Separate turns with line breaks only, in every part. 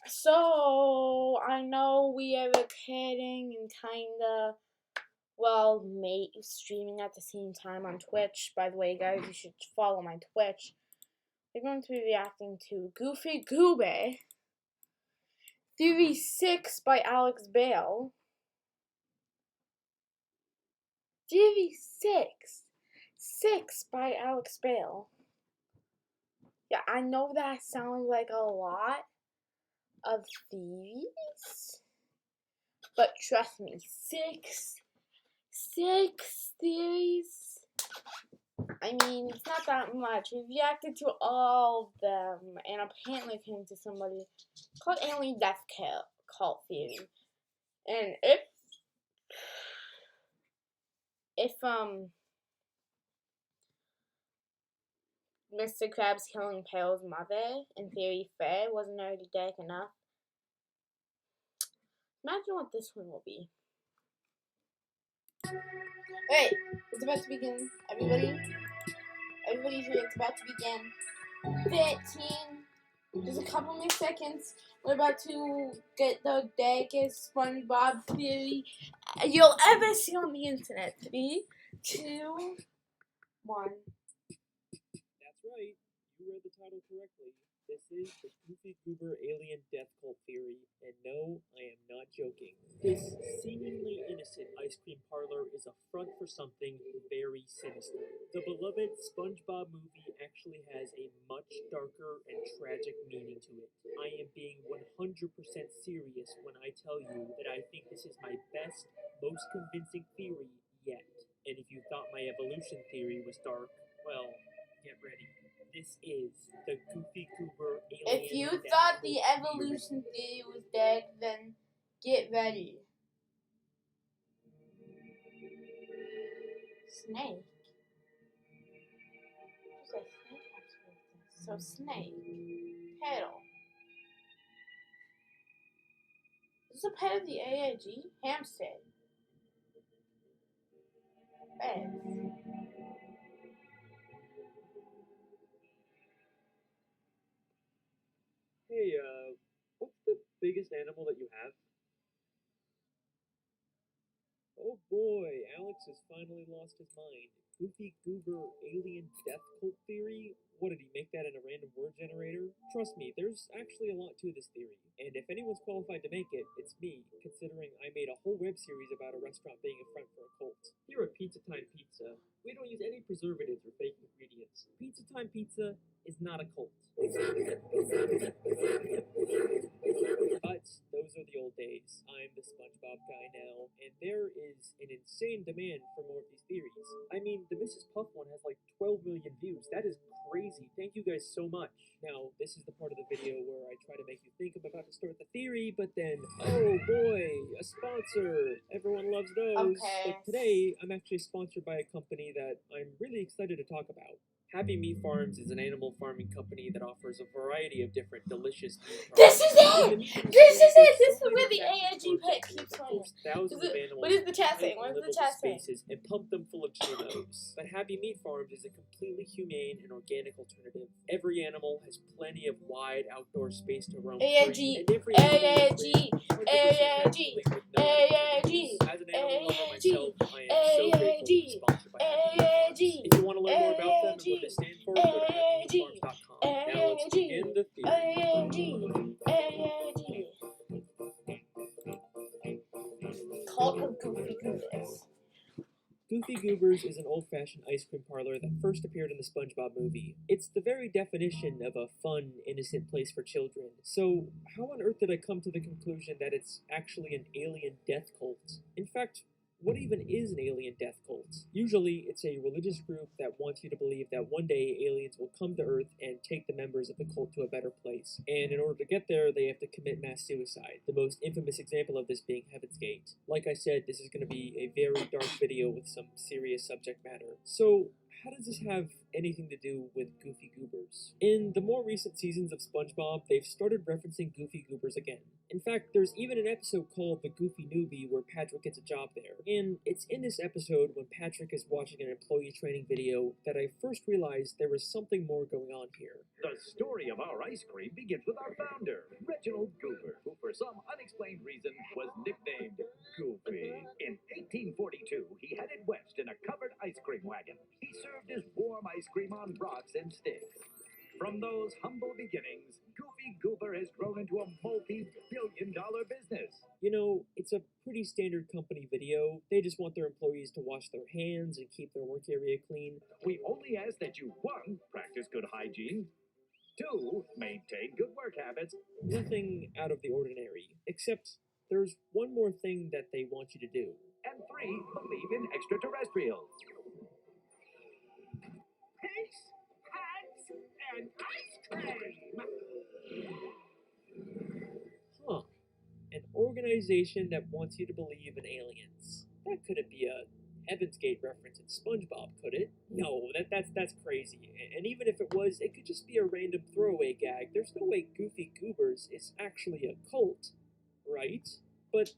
So, I know we are recording and kinda, well, streaming at the same time on Twitch. By the way, guys, you should follow my Twitch. We're going to be reacting to Goofy Goober, Theory 6 by Alex Bale. Theory 6. 6 by Alex Bale. Yeah, I know that sounds like a lot of theories, but trust me, 6 theories. I mean, it's not that much. We reacted to all of them, and apparently came to somebody called Alien Death Cult Theory. And if Mr. Krabs killing Pale's mother in Theory 4 wasn't already dark enough, imagine what this one will be. Wait, it's about to begin. Everybody's here. It's about to begin. 15. Just a couple more seconds. We're about to get the darkest Spongebob theory you'll ever see on the internet. 3, 2, 1.
That's right. You read the title correctly. This is the Goofy Goober Alien Death Cult Theory, and no, I am not joking. This seemingly innocent ice cream parlor is a front for something very sinister. The beloved SpongeBob movie actually has a much darker and tragic meaning to it. I am being 100% serious when I tell you that I think this is my best, most convincing theory yet. And if you thought my evolution theory was dark, well, get ready. This is the Goofy Goober Alien.
If you thought the evolution theory was dead, then get ready. Snake. What's a snake have to do with this? So snake. Pedal. Is this a pet of the AIG? Hamster. Beds.
Hey, what's the biggest animal that you have? Oh boy, Alex has finally lost his mind. Goofy Goober Alien Death Cult Theory? What, did he make that in a random word generator? Trust me, there's actually a lot to this theory. And if anyone's qualified to make it, it's me, considering I made a whole web series about a restaurant being a front for a cult. Here at Pizza Time Pizza, we don't use any preservatives or fake ingredients. Pizza Time Pizza is not a cult. But those are the old days. I'm the SpongeBob guy now, and there is an insane demand for more of these theories. I mean, the Mrs. Puff one has like 12 million views. That is crazy. Thank you guys so much. Now, this is the part of the video where I try to make you think I'm about to start the theory, but then, oh boy, a sponsor. Everyone loves those.
Okay.
But today, I'm actually sponsored by a company that I'm really excited to talk about. Happy Meat Farms is an animal farming company that offers a variety of different delicious meat
This is
products.
it! This is it! This is where the AIG pet keeps playing. What is the chat saying? What is the chat saying?
And pump them full of GMOs. But Happy Meat Farms is a completely humane and organic alternative. Every animal has plenty of wide outdoor space to roam free.
AIG, AIG, AIG, AIG,
As an animal lover myself, I am so grateful to be sponsored by Happy Meat Farms. If you want to learn more about them and what they stand for, go to happymeatfarms.com. Now let's begin the theory.
Cult of Goofy Goobers.
Goofy Goobers is an old-fashioned ice cream parlor that first appeared in the SpongeBob movie. It's the very definition of a fun, innocent place for children. So, how on earth did I come to the conclusion that it's actually an alien death cult? In fact, what even is an alien death cult? Usually, it's a religious group that wants you to believe that one day aliens will come to Earth and take the members of the cult to a better place. And in order to get there, they have to commit mass suicide, the most infamous example of this being Heaven's Gate. Like I said, this is going to be a very dark video with some serious subject matter. So, how does this have anything to do with Goofy Goobers? In the more recent seasons of SpongeBob, they've started referencing Goofy Goobers again. In fact, there's even an episode called The Goofy Newbie where Patrick gets a job there. And it's in this episode when Patrick is watching an employee training video that I first realized there was something more going on here.
The story of our ice cream begins with our founder, Reginald Goober, who for some unexplained reason was nicknamed Goofy. In 1842, he headed west in a covered ice cream wagon. He served his warm ice cream on rocks and sticks. From those humble beginnings, Goofy Goober has grown into a multi-billion-dollar business.
You know, it's a pretty standard company video. They just want their employees to wash their hands and keep their work area clean.
We only ask that you, 1, practice good hygiene, 2, maintain good work habits.
Nothing out of the ordinary, except there's one more thing that they want you to do.
And 3, believe in extraterrestrials.
Pace, hats, and ice cream!
Huh. An organization that wants you to believe in aliens. That couldn't be a Heaven's Gate reference in SpongeBob, could it? No, that's crazy. And even if it was, it could just be a random throwaway gag. There's no way Goofy Goobers is actually a cult, right? But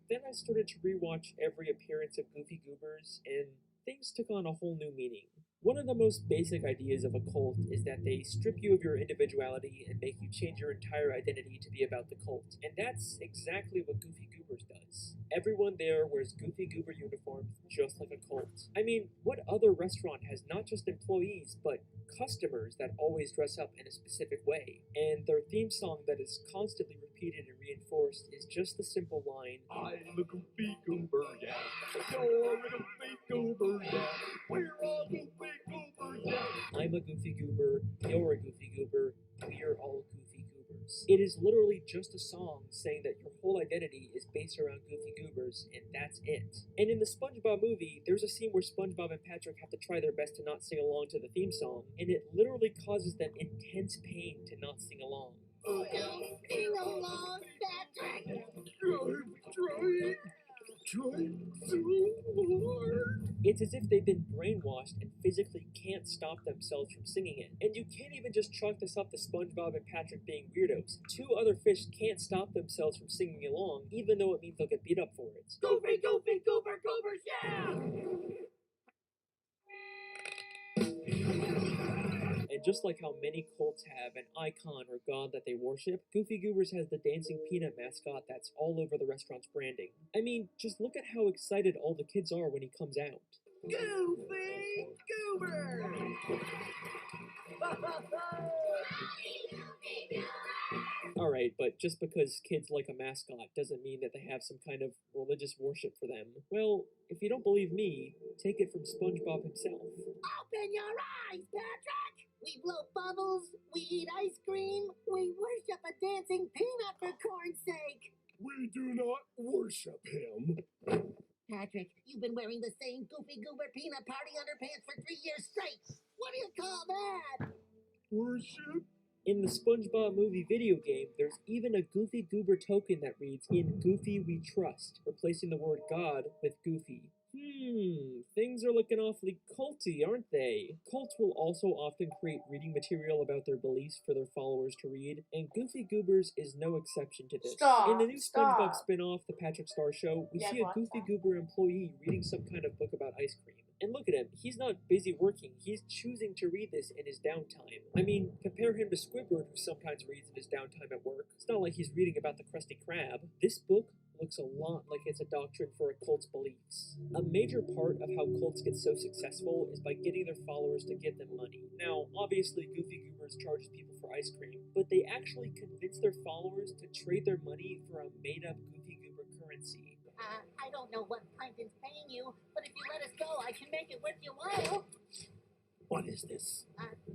then I started to rewatch every appearance of Goofy Goobers, and things took on a whole new meaning. One of the most basic ideas of a cult is that they strip you of your individuality and make you change your entire identity to be about the cult. And that's exactly what Goofy Goobers does. Everyone there wears Goofy Goober uniforms just like a cult. I mean, what other restaurant has not just employees, but customers that always dress up in a specific way? And their theme song that is constantly repeated and reinforced is just the simple line,
I'm a Goofy Goober, yeah. You're a Goofy Goober, yeah. We're all Goofy Goober, yeah.
I'm a Goofy Goober, you're a Goofy Goober, we're all Goofy Goobers. It is literally just a song saying that your whole identity is based around Goofy Goobers, and that's it. And in the SpongeBob movie, there's a scene where SpongeBob and Patrick have to try their best to not sing along to the theme song, and it literally causes them intense pain to not sing along.
Oh, no, sing along, Patrick!
Trying so hard.
It's as if they've been brainwashed and physically can't stop themselves from singing it. And you can't even just chalk this up to SpongeBob and Patrick being weirdos. 2 other fish can't stop themselves from singing along, even though it means they'll get beat up for it.
Goofy, Goofy, Goober, Goobers, yeah!
And just like how many cults have an icon or god that they worship, Goofy Goobers has the dancing peanut mascot that's all over the restaurant's branding. I mean, just look at how excited all the kids are when he comes out.
Goofy Goober!
Alright, but just because kids like a mascot doesn't mean that they have some kind of religious worship for them. Well, if you don't believe me, take it from SpongeBob himself.
Open your eyes, Patrick! We blow bubbles, we eat ice cream, we worship a dancing peanut for corn's sake!
We do not worship him.
Patrick, you've been wearing the same Goofy Goober peanut party underpants for 3 years straight! What do you call that?
Worship?
In the SpongeBob movie video game, there's even a Goofy Goober token that reads, "In Goofy we trust," replacing the word God with Goofy. Things are looking awfully culty, aren't they? Cults will also often create reading material about their beliefs for their followers to read, and Goofy Goobers is no exception to this. In the new SpongeBob spin-off, The Patrick Star Show, we see a Goofy Goober employee reading some kind of book about ice cream. And look at him, he's not busy working, he's choosing to read this in his downtime. I mean, compare him to Squidward, who sometimes reads in his downtime at work. It's not like he's reading about the Krusty Krab. This book looks a lot like it's a doctrine for a cult's beliefs. A major part of how cults get so successful is by getting their followers to give them money. Now, obviously Goofy Goobers charges people for ice cream, but they actually convince their followers to trade their money for a made-up Goofy Goober currency.
I don't know what Plankton's paying you, but if you let us go, I can make it worth your while.
What is this?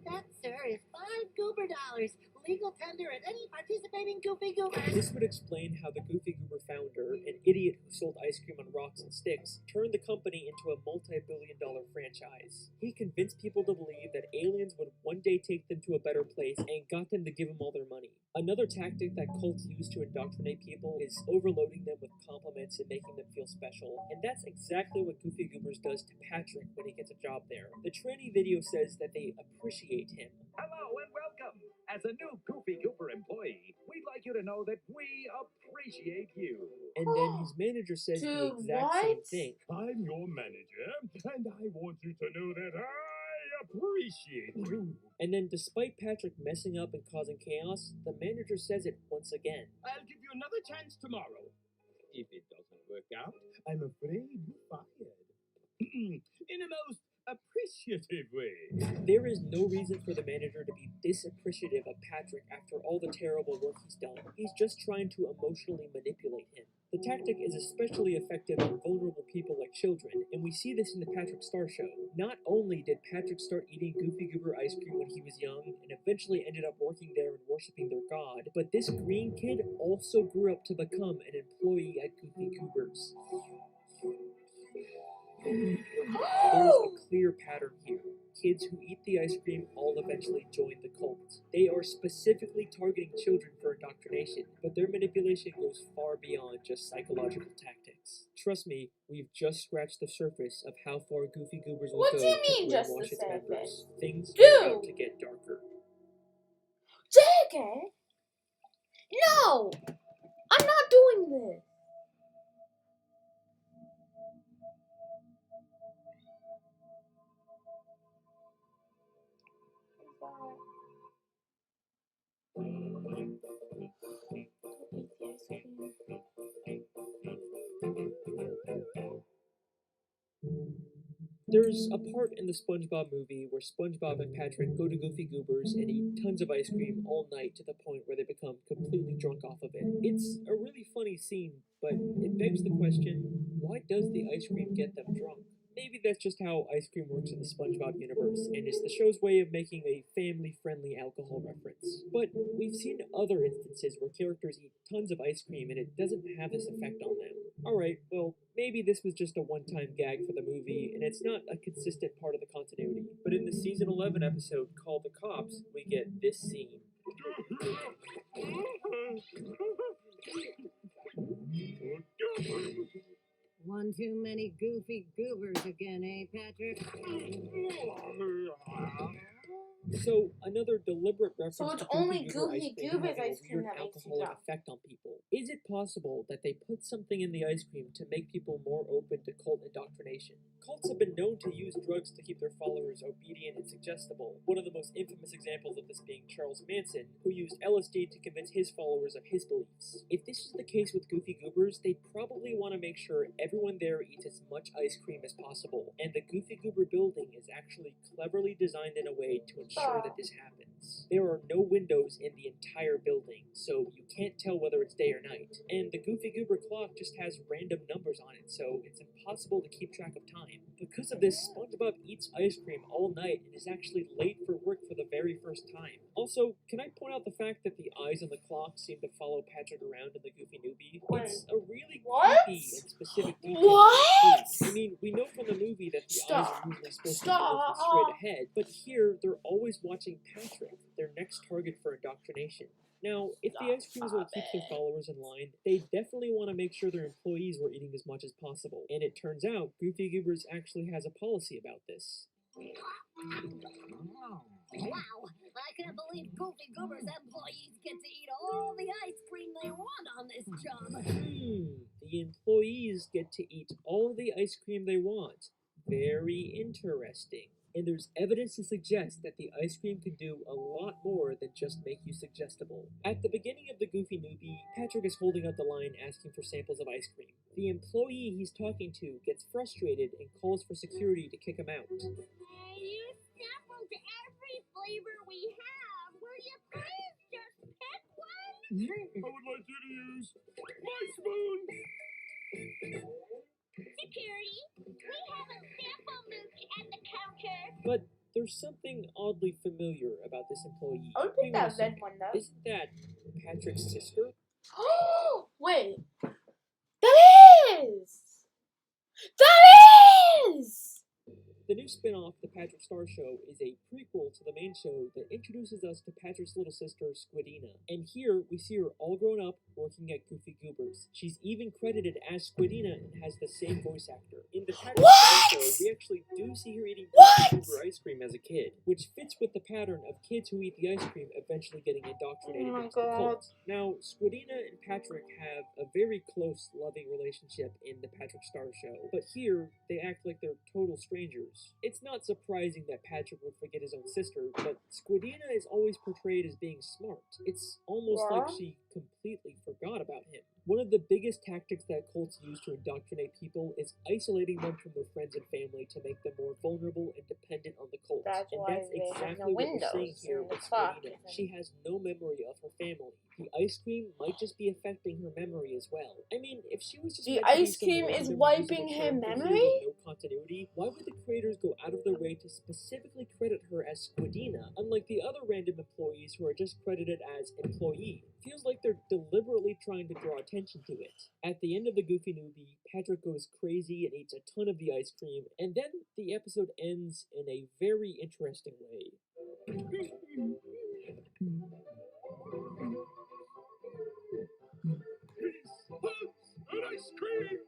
That, sir, is $5 Goober dollars. legal tender at any participating Goofy Goobers.
This would explain how the Goofy Goober founder, an idiot who sold ice cream on rocks and sticks, turned the company into a multi-billion-dollar franchise. He convinced people to believe that aliens would one day take them to a better place and got them to give him all their money. Another tactic that cults use to indoctrinate people is overloading them with compliments and making them feel special. And that's exactly what Goofy Goobers does to Patrick when he gets a job there. The training video says that they appreciate him.
Hello and welcome. As a new Goofy Goober employee, we'd like you to know that we appreciate you.
And then his manager says the
Dude,
exact same
what?
thing.
I'm your manager, and I want you to know that I appreciate you.
And then despite Patrick messing up and causing chaos, the manager says it once again.
I'll give you another chance tomorrow. If it doesn't work out, I'm afraid you're fired. In a most appreciative way.
There is no reason for the manager to be disappreciative of Patrick after all the terrible work he's done. He's just trying to emotionally manipulate him. The tactic is especially effective on vulnerable people like children, and we see this in the Patrick Star Show. Not only did Patrick start eating Goofy Goober ice cream when he was young, and eventually ended up working there and worshiping their god, but this green kid also grew up to become an employee at Goofy Goobers. There's a clear pattern here. Kids who eat the ice cream all eventually join the cult. They are specifically targeting children for indoctrination, but their manipulation goes far beyond just psychological tactics. Trust me, we've just scratched the surface of how far Goofy Goobers will
What
go
do you
to
mean, just
brainwash
the
its members.
surface?
Things
Dude!
are about to get darker.
JK! No! I'm not doing this!
There's a part in the Spongebob movie where Spongebob and Patrick go to Goofy Goobers and eat tons of ice cream all night to the point where they become completely drunk off of it. It's a really funny scene, but it begs the question, why does the ice cream get them drunk? Maybe that's just how ice cream works in the Spongebob universe, and it's the show's way of making a family-friendly alcohol reference. But we've seen other instances where characters eat tons of ice cream and it doesn't have this effect on them. Alright, well, maybe this was just a one-time gag for the movie, and it's not a consistent part of the continuity. But in the season 11 episode called The Cops, we get this scene.
One too many Goofy Goobers again, eh, Patrick?
So, another deliberate reference
So it's
to
only
Goober
Goofy
ice cream
Goober's
having
ice
a
cream
weird
that makes you
alcoholic
drunk.
effect on people. Is it possible that they put something in the ice cream to make people more open to cult indoctrination? Cults have been known to use drugs to keep their followers obedient and suggestible. One of the most infamous examples of this being Charles Manson, who used LSD to convince his followers of his beliefs. If this is the case with Goofy Goobers, they probably want to make sure everyone there eats as much ice cream as possible, and the Goofy Goober building is actually cleverly designed in a way to ensure that this happens. There are no windows in the entire building, so you can't tell whether it's day or night, and the Goofy Goober clock just has random numbers on it, so it's impossible to keep track of time. Because of this, Spongebob eats ice cream all night and is actually late for work for the very first time. Also, can I point out the fact that the eyes on the clock seem to follow Patrick around in the Goofy Newbie? It's a really creepy and specific detail.
What?
I mean, we know from the movie that the eyes are usually supposed to be
Stop.
looking straight ahead, but here they're always watching Patrick, their next target for indoctrination. Now, if the ice cream is what keeps their followers in line, they definitely want to make sure their employees were eating as much as possible. And it turns out, Goofy Goobers actually has a policy about this.
Wow, I can't believe Goofy Goober's employees get to eat all the ice cream they want on this job.
The employees get to eat all the ice cream they want. Very interesting. And there's evidence to suggest that the ice cream can do a lot more than just make you suggestible. At the beginning of the Goofy Newbie, Patrick is holding up the line asking for samples of ice cream. The employee he's talking to gets frustrated and calls for security to kick him out.
Hey, you sampled every flavor we have. Will you please just pick one?
I would like you to use my spoon.
Security, we have a sample mooch at the counter.
But they're There's something oddly familiar about this employee.
I would
Hang
pick
on a
that red
second.
one though.
Isn't that Patrick's sister?
Oh, wait. That is! That is!
The new spin-off, The Patrick Star Show, is a prequel to the main show that introduces us to Patrick's little sister, Squidina. And here, we see her all grown up, working at Goofy Goobers. She's even credited as Squidina and has the same voice actor. In The Patrick Star Show, we actually do see her eating Goofy Goober ice cream as a kid, which fits with the pattern of kids who eat the ice cream eventually getting indoctrinated into the cult. Now, Squidina and Patrick have a very close, loving relationship in The Patrick Star Show, but here, they act like they're total strangers. It's not surprising that Patrick would forget his own sister, but Squidina is always portrayed as being smart. It's almost like she completely forgot about him. One of the biggest tactics that cults use to indoctrinate people is isolating them from their friends and family to make them more vulnerable and dependent on the cult.
That's
exactly what we're seeing here with Squidina. She has no memory of her family. The ice cream might just be affecting her memory as well. I mean, if she was just
the ice cream is wiping her memory?
No continuity, why would the creators go out of their way to specifically credit her as Squidina, unlike the other random employees who are just credited as employee? Feels like they're deliberately trying to draw attention to it. At the end of the Goofy Newbie, Patrick goes crazy and eats a ton of the ice cream, and then the episode ends in a very interesting way.
An ice cream!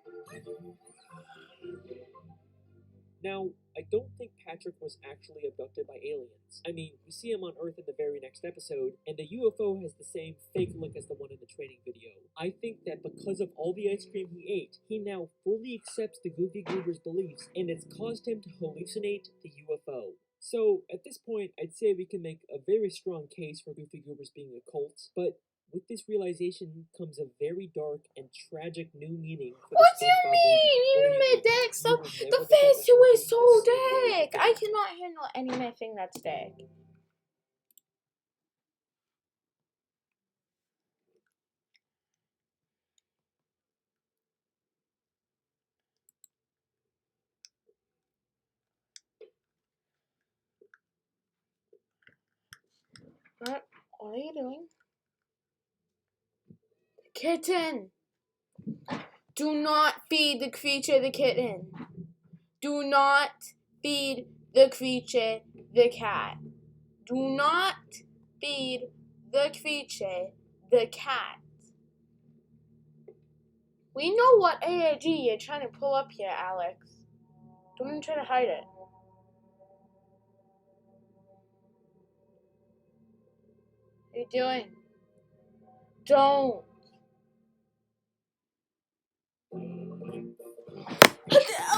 Now, I don't think Patrick was actually abducted by aliens. I mean, we see him on Earth in the very next episode, and the UFO has the same fake look as the one in the training video. I think that because of all the ice cream he ate, he now fully accepts the Goofy Goober's beliefs, and it's caused him to hallucinate the UFO. So, at this point, I'd say we can make a very strong case for Goofy Goobers being a cult, but with this realization comes a very dark and tragic new meaning for
What
the
do you mean? Even my dick so the face too is so thick. I cannot handle anything that's thick. What are you doing? Kitten! Do not feed the creature the kitten. Do not feed the creature the cat. Do not feed the creature the cat. We know what AIG you're trying to pull up here, Alex. Don't even try to hide it. What are you doing? Don't.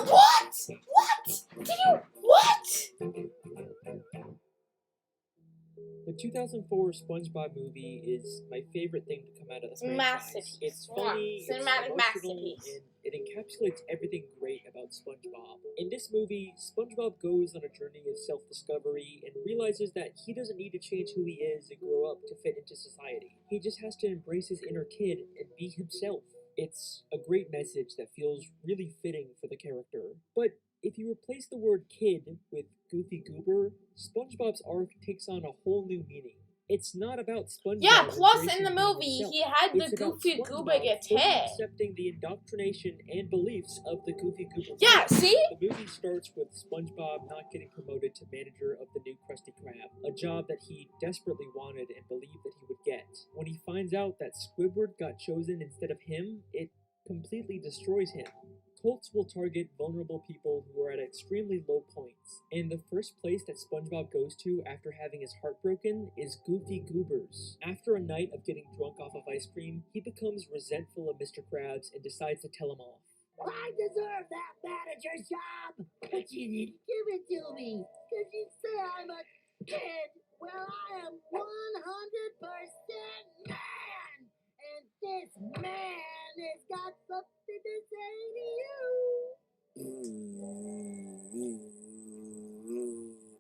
What? What? Did you? What?
The 2004 Spongebob movie is my favorite thing to come out of the franchise.
Masterpiece.
It's funny,
Cinematic
it's emotional,
masterpiece.
and it encapsulates everything great about SpongeBob. In this movie, SpongeBob goes on a journey of self-discovery and realizes that he doesn't need to change who he is and grow up to fit into society. He just has to embrace his inner kid and be himself. It's a great message that feels really fitting for the character. But if you replace the word kid with Goofy Goober, SpongeBob's arc takes on a whole new meaning. It's not about SpongeBob.
Yeah, plus in
embracing
the
being
movie,
himself.
he had the
It's about
Goofy
SpongeBob
Goober get
fully
hit.
accepting the indoctrination and beliefs of the Goofy Goober.
Yeah, see?
The movie starts with SpongeBob not getting promoted to manager of the new Krusty Krab, a job that he desperately wanted and believed that he would get. When he finds out that Squidward got chosen instead of him, it completely destroys him. Cults will target vulnerable people who are at extremely low points, and the first place that SpongeBob goes to after having his heart broken is Goofy Goobers. After a night of getting drunk off of ice cream, he becomes resentful of Mr. Krabs and decides to tell him off.
I deserve that manager's job, but you didn't give it to me, because you say I'm a kid. Well, I am 100% man, and this man has got something to say to you.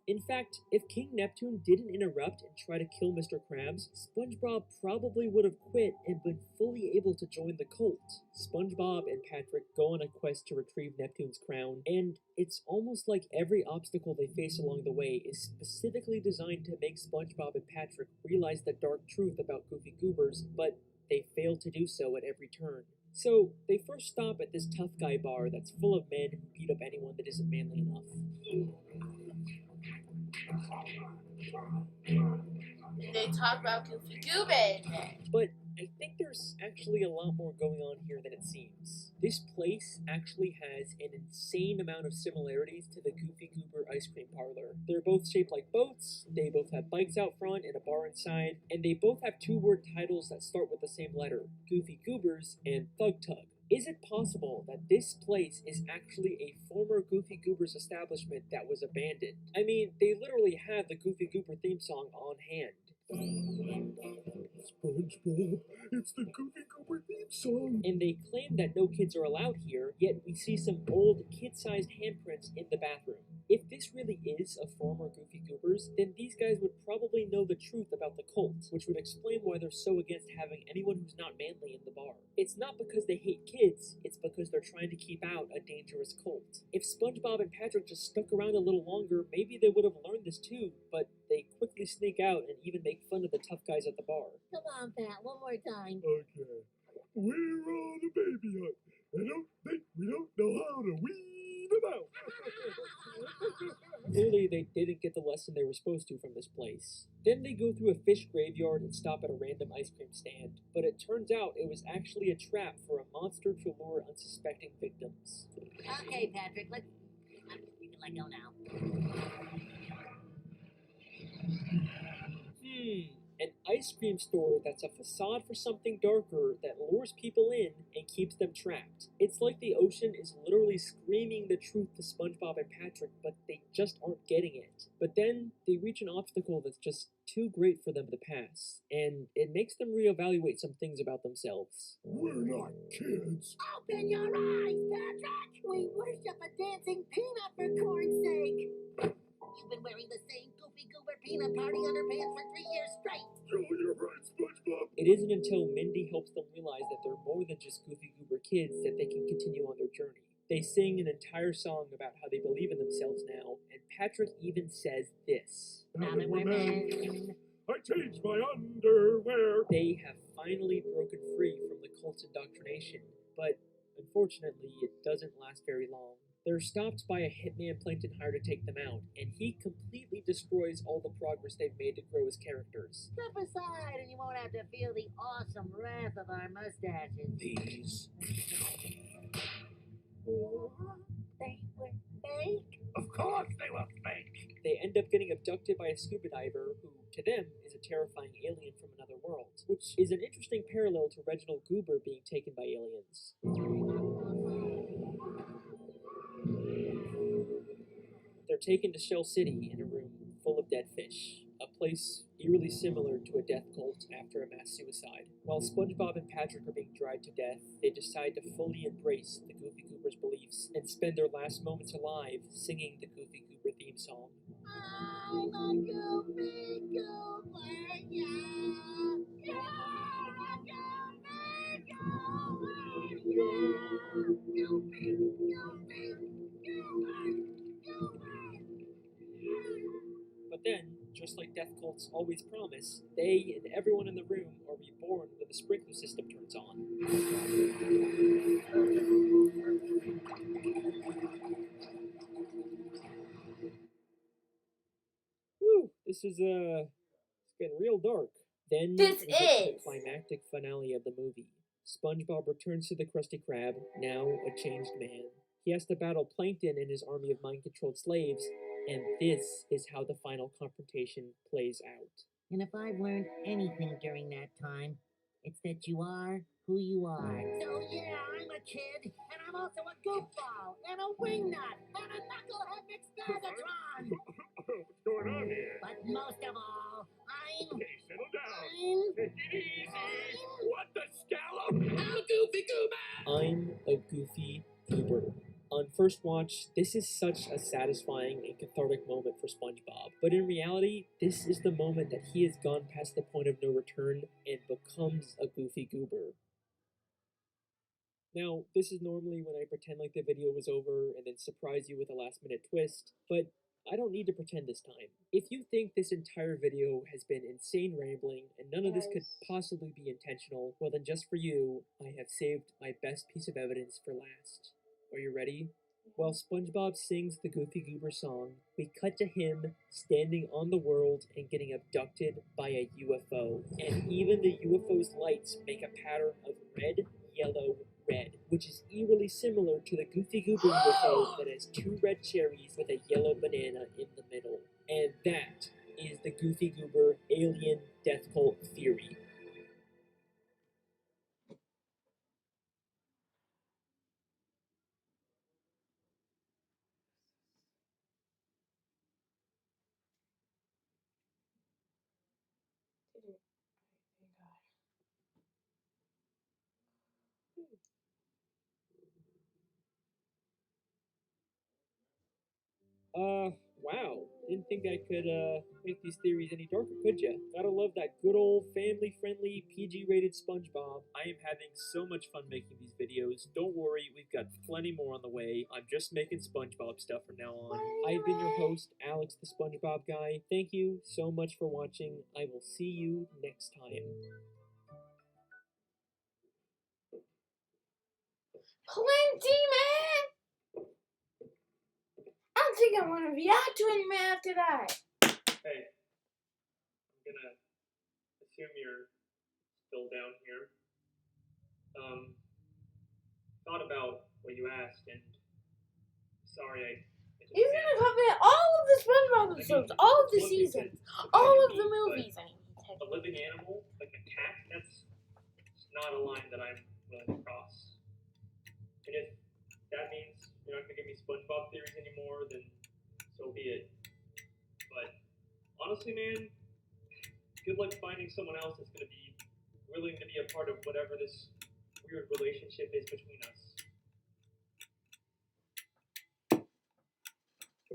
In fact, if King Neptune didn't interrupt and try to kill Mr. Krabs, SpongeBob probably would have quit and been fully able to join the cult. SpongeBob and Patrick go on a quest to retrieve Neptune's crown, and it's almost like every obstacle they face along the way is specifically designed to make SpongeBob and Patrick realize the dark truth about Goofy Goobers, but they fail to do so at every turn. So, they first stop at this tough guy bar that's full of men who beat up anyone that isn't manly enough.
They talk about Goofy Goober.
But I think there's actually a lot more going on here than it seems. This place actually has an insane amount of similarities to the Goofy Goober ice cream parlor. They're both shaped like boats, they both have bikes out front and a bar inside, and they both have two-word titles that start with the same letter, Goofy Goobers and Thug Tug. Is it possible that this place is actually a former Goofy Goobers establishment that was abandoned? I mean, they literally have the Goofy Goober theme song on hand.
SpongeBob, it's the Goofy Goober theme song.
And they claim that no kids are allowed here, yet we see some old kid-sized handprints in the bathroom. If this really is a former Goofy Goobers, then these guys would probably know the truth about the cult, which would explain why they're so against having anyone who's not manly in the bar. It's not because they hate kids, it's because they're trying to keep out a dangerous cult. If SpongeBob and Patrick just stuck around a little longer, maybe they would have learned this too, but they quickly sneak out and even make fun of the tough guys at the bar.
Come on, Pat, one more time.
Okay. We're on a baby hunt. I don't think we don't know how to weed them out.
Clearly, they didn't get the lesson they were supposed to from this place. Then they go through a fish graveyard and stop at a random ice cream stand, but it turns out it was actually a trap for a monster to lure unsuspecting victims.
Okay, Patrick, you can let go now.
An ice cream store that's a facade for something darker that lures people in and keeps them trapped. It's like the ocean is literally screaming the truth to SpongeBob and Patrick, but they just aren't getting it. But then they reach an obstacle that's just too great for them to pass, and it makes them reevaluate some things about themselves.
We're not kids.
Open your eyes, Patrick! We worship a dancing peanut for corn's sake! You've been wearing the same Goofy Goober peanut party underpants for 3 years straight.
Oh, you're right, SpongeBob.
It isn't until Mindy helps them realize that they're more than just Goofy Goober kids that they can continue on their journey. They sing an entire song about how they believe in themselves now, and Patrick even says this.
Now that we're men.
I changed my underwear.
They have finally broken free from the cult's indoctrination, but unfortunately it doesn't last very long. They're stopped by a hitman Plankton hired to take them out, and he completely destroys all the progress they've made to grow as characters.
Step aside and you won't have to feel the awesome wrath of our mustaches.
These.
They were fake.
Of course they were fake.
They end up getting abducted by a scuba diver who, to them, is a terrifying alien from another world, which is an interesting parallel to Reginald Goober being taken by aliens. They're taken to Shell City in a room full of dead fish, a place eerily similar to a death cult after a mass suicide. While SpongeBob and Patrick are being dried to death, they decide to fully embrace the Goofy Goober's beliefs and spend their last moments alive singing the Goofy Goober theme song.
I'm a Goofy Goober, yeah. You're a Goofy Goober, yeah. Goofy, Goofy, Goober.
But then, just like death cults always promise, they and everyone in the room are reborn when the sprinkler system turns on. Whew, this is it's getting real dark. Then
This
we get to the
is.
climactic finale of the movie. SpongeBob returns to the Krusty Krab, now a changed man. He has to battle Plankton and his army of mind-controlled slaves, and this is how the final confrontation plays out.
And if I've learned anything during that time, it's that you are who you are. So yeah, I'm a kid, and I'm also a goofball, and a wingnut, and a knucklehead McStagatron.
What's going on here?
But most of all, I'm...
Okay, settle down.
I'm...
Take it easy. What the scallop?
I'm a Goofy Goober.
I'm a Goofy Goober. on first watch, this is such a satisfying and cathartic moment for SpongeBob. But in reality, this is the moment that he has gone past the point of no return and becomes a Goofy Goober. Now, this is normally when I pretend like the video was over and then surprise you with a last minute twist, but I don't need to pretend this time. If you think this entire video has been insane rambling and none of this could possibly be intentional, well then just for you, I have saved my best piece of evidence for last. Are you ready? While SpongeBob sings the Goofy Goober song, we cut to him standing on the world and getting abducted by a UFO. And even the UFO's lights make a pattern of red, yellow, red, which is eerily similar to the Goofy Goober UFO that has 2 red cherries with a yellow banana in the middle. And that is the Goofy Goober alien death cult theory. Wow. Didn't think I could, make these theories any darker, could ya? Gotta love that good old family-friendly, PG-rated SpongeBob. I am having so much fun making these videos. Don't worry, we've got plenty more on the way. I'm just making SpongeBob stuff from now on. I've been your host, Alex the SpongeBob Guy. Thank you so much for watching. I will see you next time.
Plenty, man! I don't think I want to react to any man after that.
Hey, I'm gonna assume you're still down here. Thought about what you asked, and sorry I just
He's gonna cover all of the SpongeBob episodes, all of the seasons, all of the movies.
A living animal, like a cat, that's not a line that I'm willing to cross. And if that means you're not gonna give me SpongeBob theories anymore, then so be it. But honestly, man, good luck finding someone else that's gonna be willing to be a part of whatever this weird relationship is between us.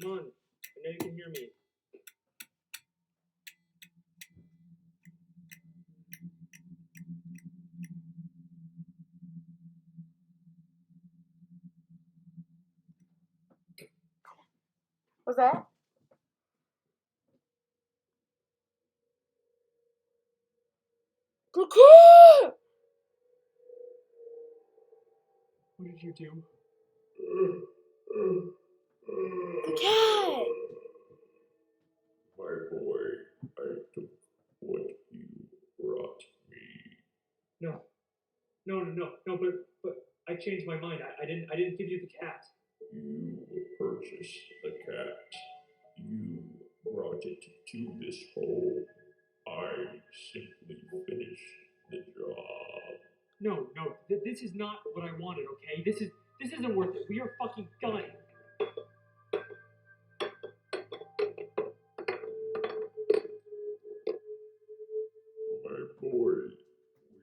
Come on, I know you can hear me.
What's that? Cuckoo!
What did you do?
The cat!
My boy, I took what you brought me.
No, but I changed my mind. I didn't give you the cat.
You purchased the cat. You brought it to this home. I simply finished the job.
No, this is not what I wanted, okay? This isn't worth it. We are fucking done.
My boy,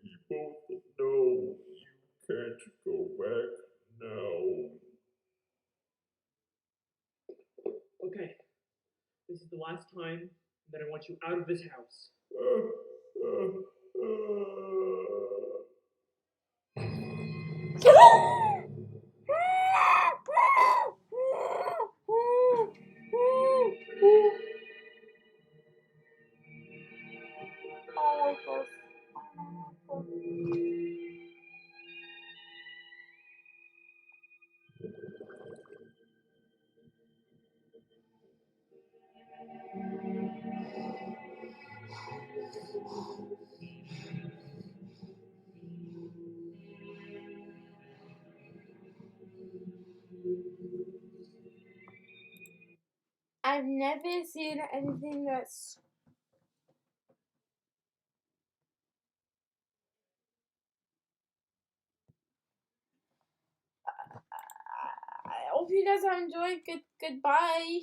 we both know you can't go back now.
Okay, this is the last time, and then I want you out of this house.
I've never seen anything that's I hope you guys have enjoyed. Goodbye.